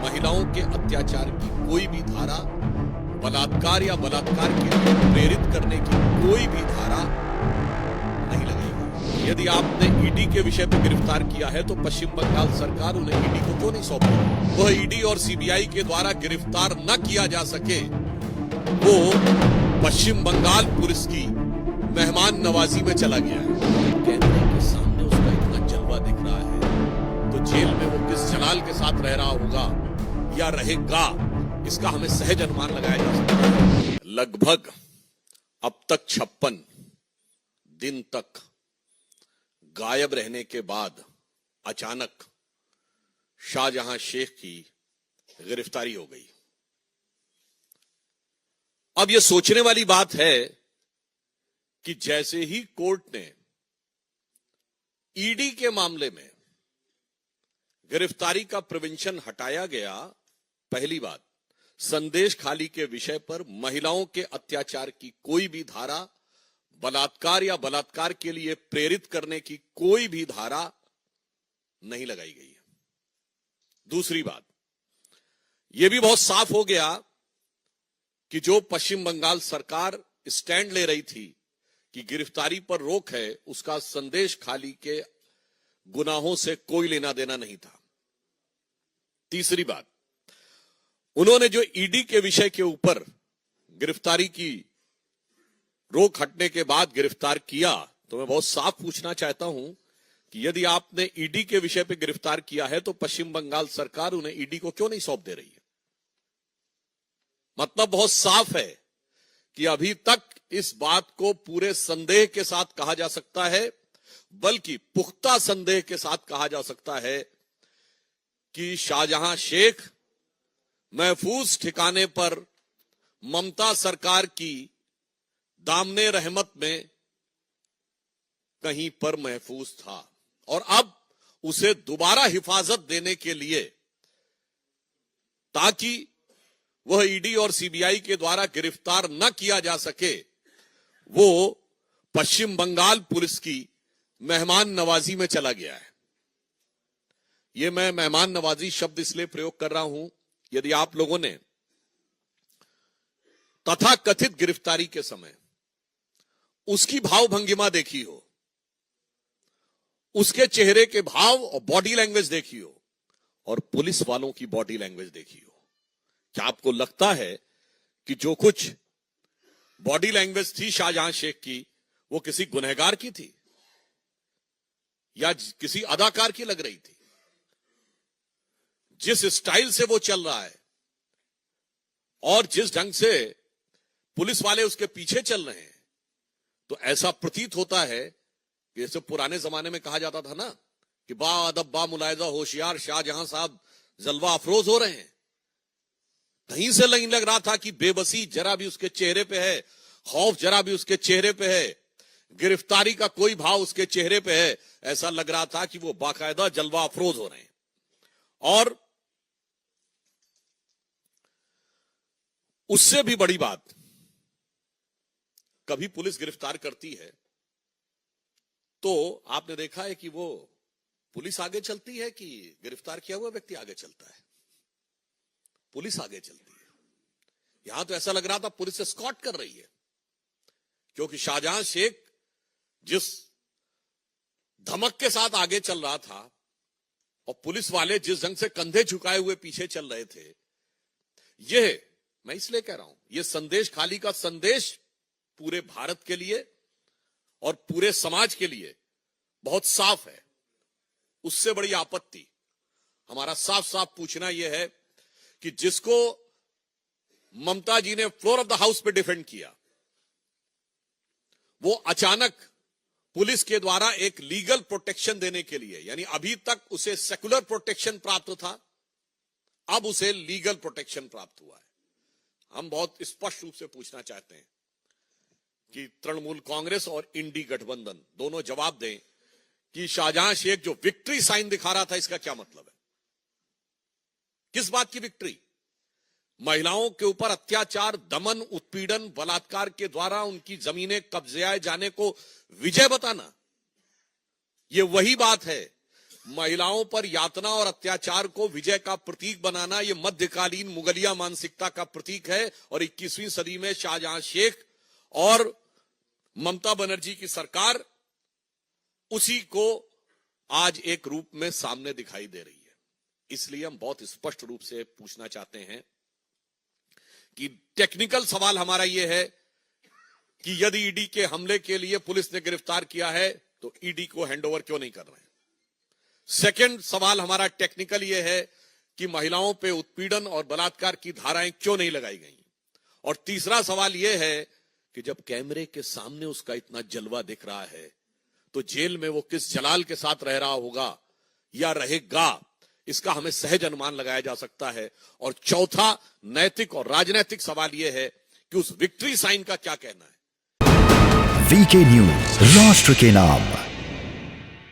महिलाओं के अत्याचार की कोई भी धारा, बलात्कार या बलात्कार के लिए प्रेरित करने की कोई भी धारा नहीं लगेगी। यदि आपने ईडी के विषय पर गिरफ्तार किया है तो पश्चिम बंगाल सरकार उन्हें ईडी को क्यों नहीं सौंपी? वह ईडी और सीबीआई के द्वारा गिरफ्तार न किया जा सके, वो पश्चिम बंगाल पुलिस की मेहमान नवाजी में चला गया है। कैमरे के सामने उसका इतना जलवा दिख रहा है तो जेल में वो किस जलाल के साथ रह रहा होगा या रहेगा, इसका हमें सहज अनुमान लगाया जा सकता है। लगभग अब तक 56 दिन तक गायब रहने के बाद अचानक शाहजहां शेख की गिरफ्तारी हो गई। अब यह सोचने वाली बात है कि जैसे ही कोर्ट ने ईडी के मामले में गिरफ्तारी का प्रिवेंशन हटाया गया, पहली बात, संदेश खाली के विषय पर महिलाओं के अत्याचार की कोई भी धारा, बलात्कार या बलात्कार के लिए प्रेरित करने की कोई भी धारा नहीं लगाई गई है। दूसरी बात, यह भी बहुत साफ हो गया कि जो पश्चिम बंगाल सरकार स्टैंड ले रही थी कि गिरफ्तारी पर रोक है, उसका संदेश खाली के गुनाहों से कोई लेना देना नहीं था। तीसरी बात, उन्होंने जो ईडी के विषय के ऊपर गिरफ्तारी की रोक हटने के बाद गिरफ्तार किया, तो मैं बहुत साफ पूछना चाहता हूं कि यदि आपने ईडी के विषय पर गिरफ्तार किया है तो पश्चिम बंगाल सरकार उन्हें ईडी को क्यों नहीं सौंप दे रही है? मतलब बहुत साफ है कि अभी तक इस बात को पूरे संदेह के साथ कहा जा सकता है, बल्कि पुख्ता संदेह के साथ कहा जा सकता है कि शाहजहां शेख महफूज ठिकाने पर ममता सरकार की दामने रहमत में कहीं पर महफूज था और अब उसे दोबारा हिफाजत देने के लिए, ताकि वह ईडी और सीबीआई के द्वारा गिरफ्तार न किया जा सके, वो पश्चिम बंगाल पुलिस की मेहमान नवाजी में चला गया है। यह मैं मेहमान नवाजी शब्द इसलिए प्रयोग कर रहा हूं, यदि आप लोगों ने तथाकथित गिरफ्तारी के समय उसकी भाव भंगिमा देखी हो, उसके चेहरे के भाव और बॉडी लैंग्वेज देखी हो, और पुलिस वालों की बॉडी लैंग्वेज देखी हो, क्या आपको लगता है कि जो कुछ बॉडी लैंग्वेज थी शाहजहां शेख की, वो किसी गुनहगार की थी या किसी अदाकार की लग रही थी? जिस स्टाइल से वो चल रहा है और जिस ढंग से पुलिस वाले उसके पीछे चल रहे हैं, तो ऐसा प्रतीत होता है कि जैसे पुराने जमाने में कहा जाता था ना कि बा अदब बा मुलायजा होशियार शाहजहां साहब जलवा अफरोज हो रहे हैं। कहीं से नहीं लग रहा था कि बेबसी जरा भी उसके चेहरे पे है, खौफ जरा भी उसके चेहरे पे है, गिरफ्तारी का कोई भाव उसके चेहरे पे है। ऐसा लग रहा था कि वो बाकायदा जलवा अफरोज हो रहे हैं। और उससे भी बड़ी बात, कभी पुलिस गिरफ्तार करती है तो आपने देखा है कि वो पुलिस आगे चलती है कि गिरफ्तार किया हुआ व्यक्ति आगे चलता है? पुलिस आगे चलती है। यहां तो ऐसा लग रहा था पुलिस एस्कॉर्ट कर रही है, क्योंकि शाहजहां शेख जिस धमक के साथ आगे चल रहा था और पुलिस वाले जिस ढंग से कंधे झुकाए हुए पीछे चल रहे थे, यह मैं इसलिए कह रहा हूं, यह संदेश खाली का संदेश पूरे भारत के लिए और पूरे समाज के लिए बहुत साफ है। उससे बड़ी आपत्ति हमारा साफ साफ पूछना यह है कि जिसको ममता जी ने फ्लोर ऑफ द हाउस पे डिफेंड किया, वो अचानक पुलिस के द्वारा एक लीगल प्रोटेक्शन देने के लिए, यानी अभी तक उसे सेकुलर प्रोटेक्शन प्राप्त था, अब उसे लीगल प्रोटेक्शन प्राप्त हुआ है। हम बहुत स्पष्ट रूप से पूछना चाहते हैं कि तृणमूल कांग्रेस और इंडी गठबंधन दोनों जवाब दें कि शाहजहां शेख जो विक्ट्री साइन दिखा रहा था, इसका क्या मतलब है? किस बात की विक्ट्री? महिलाओं के ऊपर अत्याचार, दमन, उत्पीड़न, बलात्कार के द्वारा उनकी जमीनें कब्जे जाने को विजय बताना, यह वही बात है महिलाओं पर यातना और अत्याचार को विजय का प्रतीक बनाना यह मध्यकालीन मुगलिया मानसिकता का प्रतीक है और 21वीं सदी में शाहजहां शेख और ममता बनर्जी की सरकार उसी को आज एक रूप में सामने दिखाई दे रही है। इसलिए हम बहुत स्पष्ट रूप से पूछना चाहते हैं कि टेक्निकल सवाल हमारा यह है कि यदि ईडी के हमले के लिए पुलिस ने गिरफ्तार किया है तो ईडी को हैंडओवर क्यों नहीं कर रहे हैं। सेकंड सवाल हमारा टेक्निकल यह है कि महिलाओं पे उत्पीड़न और बलात्कार की धाराएं क्यों नहीं लगाई गई। और तीसरा सवाल यह है कि जब कैमरे के सामने उसका इतना जलवा दिख रहा है तो जेल में वो किस जलाल के साथ रह रहा होगा या रहेगा, इसका हमें सहज अनुमान लगाया जा सकता है। और चौथा नैतिक और राजनीतिक सवाल यह है कि उस विक्ट्री साइन का क्या कहना है। वीके न्यूज, राष्ट्र के नाम।